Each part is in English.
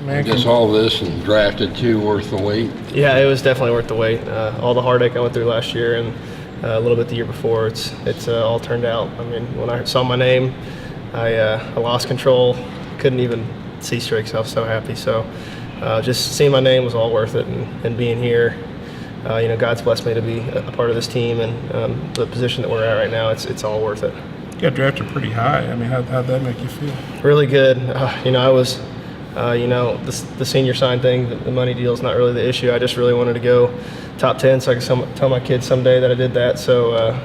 I guess all this and drafted too worth the wait. Yeah, it was definitely worth the wait. All the heartache I went through last year and a little bit the year before, it's all turned out. I mean, when I saw my name, I lost control, couldn't even see straight, so I was so happy. So just seeing my name was all worth it, and being here, God's blessed me to be a part of this team, and the position that we're at right now, it's all worth it. You got drafted pretty high. I mean, how'd that make you feel? Really good. I was, the senior sign thing, the money deal is not really the issue. I just really wanted to go top 10 so I could tell my kids someday that I did that. So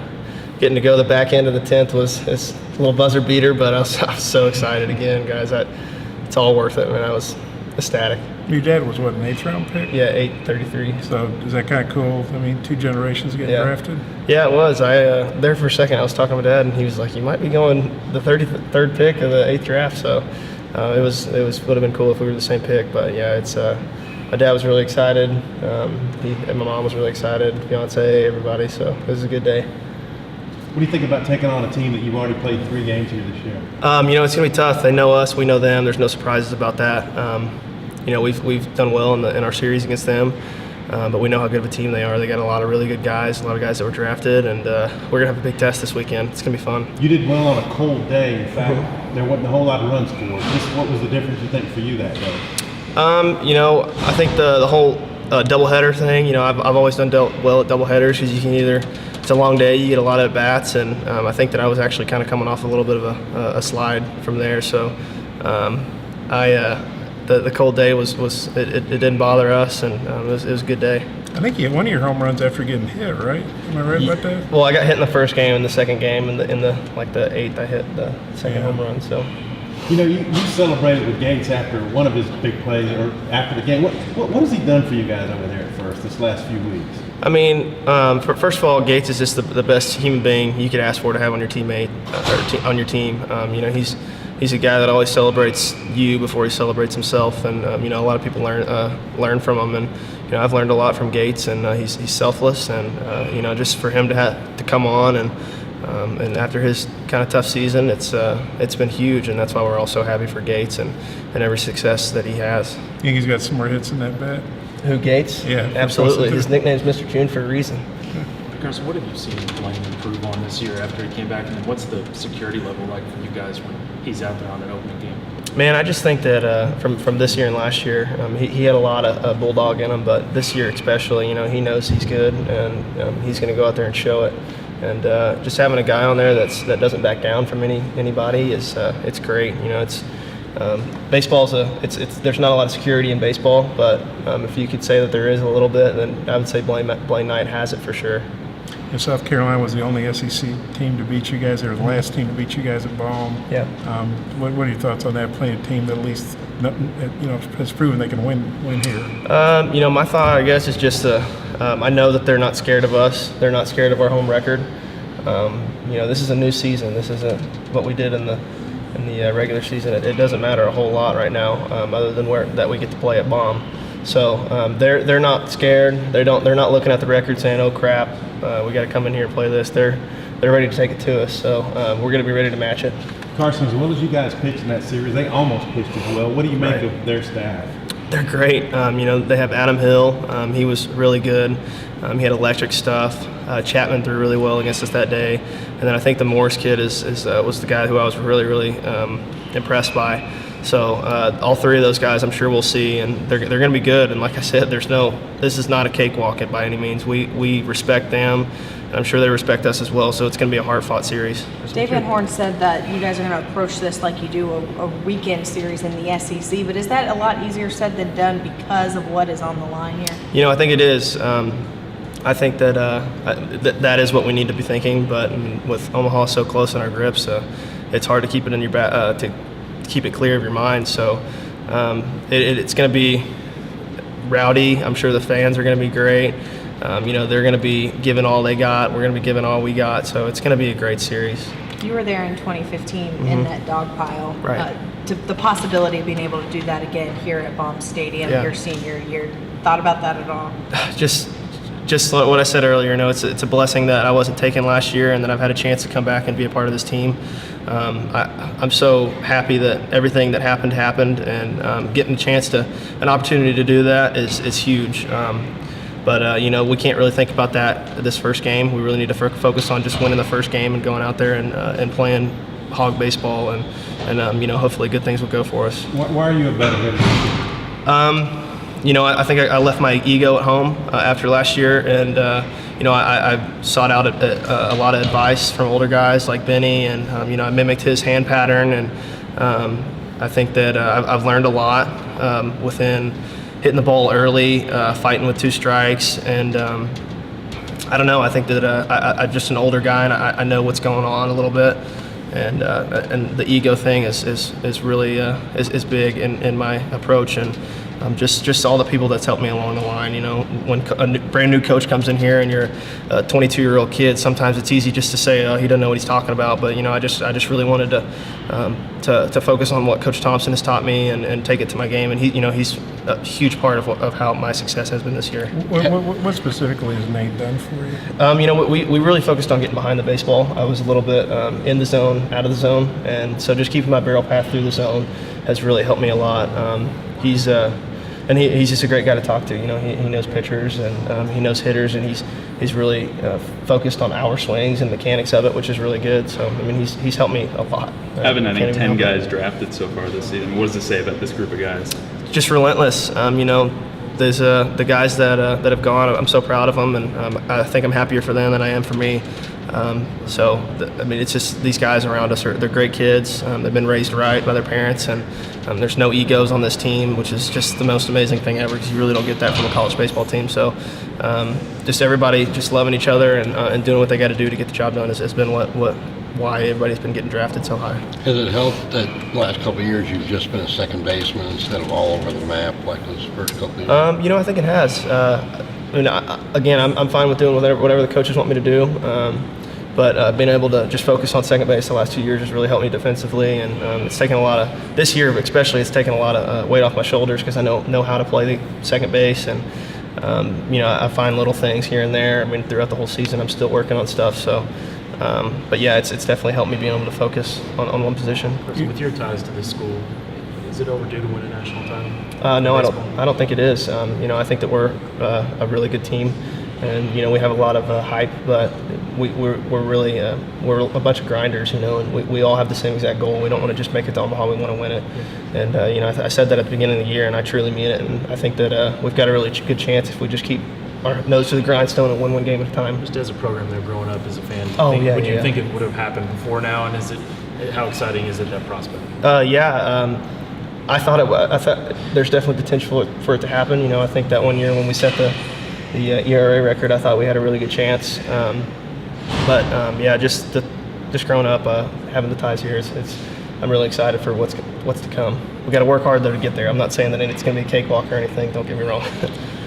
getting to go the back end of the 10th was a little buzzer beater, but I was so excited again, guys. It's all worth it, man. I was ecstatic. Your dad was what, an 8th round pick? Yeah, 833. So is that kind of cool? I mean, 2 generations getting drafted? Yeah, it was. There for a second I was talking to my dad, and he was like, "You might be going the 33rd pick of the 8th draft." So it would have been cool if we were the same pick. But yeah, it's my dad was really excited. And my mom was really excited. Fiance, everybody. So it was a good day. What do you think about taking on a team that you've already played 3 games here this year? It's gonna be tough. They know us, we know them. There's no surprises about that. We've done well in our series against them, but we know how good of a team they are. They got a lot of really good guys, a lot of guys that were drafted, and we're gonna have a big test this weekend. It's gonna be fun. You did well on a cold day. In fact, there wasn't a whole lot of runs scored. What was the difference you think for you that day? I think the whole doubleheader thing. I've always done well at doubleheaders because you can it's a long day, you get a lot of at-bats, and I think that I was actually kind of coming off a little bit of a slide from there. So the cold day it didn't bother us, and it was a good day. I think you had one of your home runs after getting hit, right? Am I right about that? Well, I got hit in the first game, and the second game, in the 8th, I hit the second home run. So. You celebrated with Gates after one of his big plays, or after the game. What has he done for you guys over there at first this last few weeks? I mean, first of all, Gates is just the best human being you could ask for to have on your teammate or on your team. He's a guy that always celebrates you before he celebrates himself, and a lot of people learn from him, and I've learned a lot from Gates, and he's selfless, and just for him to come on and after his kind of tough season, it's been huge, and that's why we're all so happy for Gates and every success that he has. You think he's got some more hits in that bat? Who, Gates? Yeah, absolutely. His nickname's Mr. June for a reason. Carson, what have you seen Blaine improve on this year after he came back, and then what's the security level like for you guys when he's out there on an opening game? Man, I just think that from this year and last year, he had a lot of bulldog in him, but this year especially, he knows he's good, and he's going to go out there and show it. And just having a guy on there that doesn't back down from anybody it's great. Baseball's there's not a lot of security in baseball, but if you could say that there is a little bit, then I would say Blaine Knight has it for sure. And South Carolina was the only SEC team to beat you guys, or the last team to beat you guys at Baum. Yeah. What are your thoughts on that, playing a team that at least has proven they can win here? My thought, I guess, is just I know that they're not scared of us. They're not scared of our home record. This is a new season. This isn't what we did in the regular season. It doesn't matter a whole lot right now, other than that we get to play at Baum. So they're not scared. They're not looking at the record saying, "Oh crap, we got to come in here and play this." They're ready to take it to us. So we're going to be ready to match it. Carson, as well as you guys pitched in that series, they almost pitched as well. What do you make of their staff? They're great. They have Adam Hill. He was really good. He had electric stuff. Chapman threw really well against us that day. And then I think the Morris kid was the guy who I was really, really impressed by. So all 3 of those guys I'm sure we'll see, and they're going to be good. And like I said, this is not a cakewalk by any means. We respect them, and I'm sure they respect us as well. So it's going to be a hard-fought series. Dave Van Horn said that you guys are going to approach this like you do a weekend series in the SEC, but is that a lot easier said than done because of what is on the line here? I think it is. I think that that is what we need to be thinking. But with Omaha so close in our grips, it's hard to keep it in your to keep it clear of your mind. So it's going to be rowdy. I'm sure the fans are going to be great. They're going to be giving all they got. We're going to be giving all we got. So it's going to be a great series. You were there in 2015 in that dog pile. Right. The possibility of being able to do that again here at Baum Stadium, Yeah. your senior year, thought about that at all? Just just what I said earlier, it's a blessing that I wasn't taken last year and that I've had a chance to come back and be a part of this team. I'm so happy that everything that happened, and getting an opportunity to do that is huge. But we can't really think about that this first game. We really need to focus on just winning the first game and going out there and playing Hog baseball, and hopefully good things will go for us. Why are you a better hitter? I think I left my ego at home after last year, and I sought out a lot of advice from older guys like Benny, and I mimicked his hand pattern, and I think that I've learned a lot within hitting the ball early, fighting with 2 strikes, and I don't know. I think that I'm just an older guy, and I know what's going on a little bit, and the ego thing is really is big in my approach, and just all the people that's helped me along the line. When a brand new coach comes in here and you're a 22-year-old kid, sometimes it's easy just to say, oh, he doesn't know what he's talking about. But I just really wanted to focus on what Coach Thompson has taught me and take it to my game. And he's a huge part of how my success has been this year. What specifically has Nate done for you? We really focused on getting behind the baseball. I was a little bit in the zone, out of the zone, and so just keeping my barrel path through the zone has really helped me a lot. He's just a great guy to talk to. He knows pitchers, and he knows hitters, and he's really focused on our swings and mechanics of it, which is really good. So he's helped me a lot. Having, I think, 10 guys drafted so far this season, what does it say about this group of guys? Just relentless. There's the guys that have gone. I'm so proud of them, and I think I'm happier for them than I am for me. It's just these guys around us they're great kids. They've been raised right by their parents, and there's no egos on this team, which is just the most amazing thing ever, because you really don't get that from a college baseball team. So just everybody just loving each other and doing what they got to do to get the job done has been why everybody's been getting drafted so high. Has it helped that last couple of years you've just been a second baseman instead of all over the map like those first couple of years? I think it has. I'm fine with doing whatever the coaches want me to do. But being able to just focus on second base the last 2 years has really helped me defensively, and it's taken a lot of, this year especially, it's taken a lot of weight off my shoulders, because I know how to play the second base, and I find little things here and there. Throughout the whole season I'm still working on stuff, so but yeah, it's definitely helped me being able to focus on one position. With your ties to this school, is it overdue to win a national title? No, I don't think it is. I think that we're a really good team, and we have a lot of hype, but we're really we're a bunch of grinders, and we all have the same exact goal. We don't want to just make it to Omaha. We want to win it, and I said that at the beginning of the year, and I truly mean it. And I think that we've got a really good chance if we just keep our nose to the grindstone and win one game at a time. Just as a program there, growing up as a fan, would you think it would have happened before now? And how exciting is it, that prospect? I thought there's definitely potential for it to happen. I think that one year when we set the ERA record, I thought we had a really good chance. Just growing up, having the ties here, I'm really excited for what's to come. We got to work hard though to get there. I'm not saying that it's going to be a cakewalk or anything. Don't get me wrong.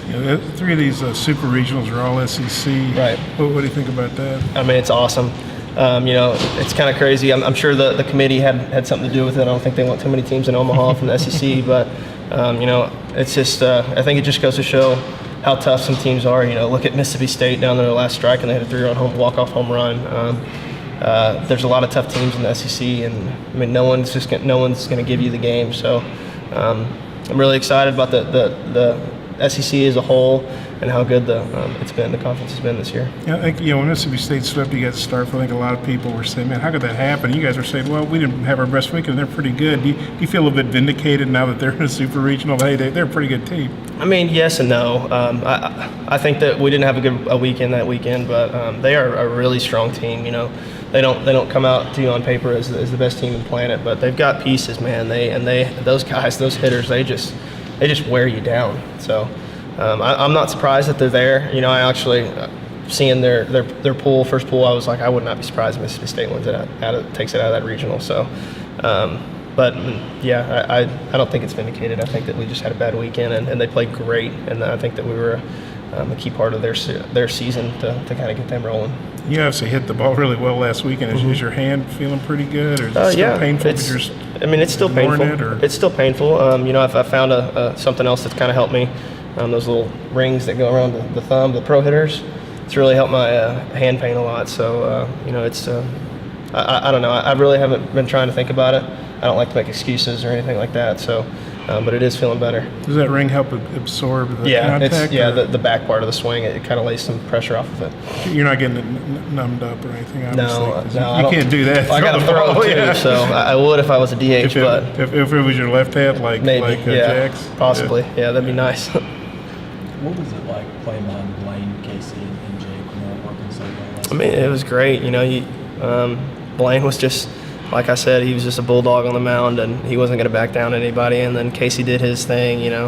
3 of these super regionals are all SEC. Right. What do you think about that? It's awesome. It's kind of crazy. I'm sure the committee had something to do with it. I don't think they want too many teams in Omaha from the SEC, but it's just I think it just goes to show how tough some teams are. Look at Mississippi State down there the last strike, and they had a 3-run walk-off home run. There's a lot of tough teams in the SEC, and no one's going to give you the game. So I'm really excited about the SEC as a whole and how good the conference has been this year. Yeah, I think when Mississippi State swept you guys to start, I think a lot of people were saying, "Man, how could that happen?" You guys were saying, "Well, we didn't have our best weekend. They're pretty good." Do you feel a bit vindicated now that they're in a super regional? Hey, they're a pretty good team. Yes and no. I think that we didn't have a weekend that weekend, but they are a really strong team. They don't come out to you on paper as the best team in the planet, but they've got pieces, man. Those guys, those hitters, they just wear you down. So I'm not surprised that they're there. I actually seeing their first pool, I was like, I would not be surprised if Mississippi State wins takes it out of that regional. So. I don't think it's vindicated. I think that we just had a bad weekend, and they played great, and I think that we were a key part of their season to kind of get them rolling. You obviously hit the ball really well last weekend. Is your hand feeling pretty good, or is it still painful? It's still painful. It's still painful. I found something else that's kind of helped me. those little rings that go around the thumb, the pro hitters. It's really helped my hand pain a lot. So, you know, it's, I don't know. I really haven't been trying to think about it. I don't like to make excuses or anything like that. So, but it is feeling better. Does that ring help absorb the contact? The back part of the swing, it kind of lays some pressure off of it. You're not getting it numbed up or anything, obviously. No, you can't do that. I got to throw too, yeah. so I would if I was a DH, but if it was your left hand, like Jack's, possibly, yeah, that'd be nice. What was it like playing behind Blaine, Casey, and Jake when they were working so well? I mean, it was great. You know, Blaine was just, like I said, he was just a bulldog on the mound, and he wasn't going to back down anybody. And then Casey did his thing, you know.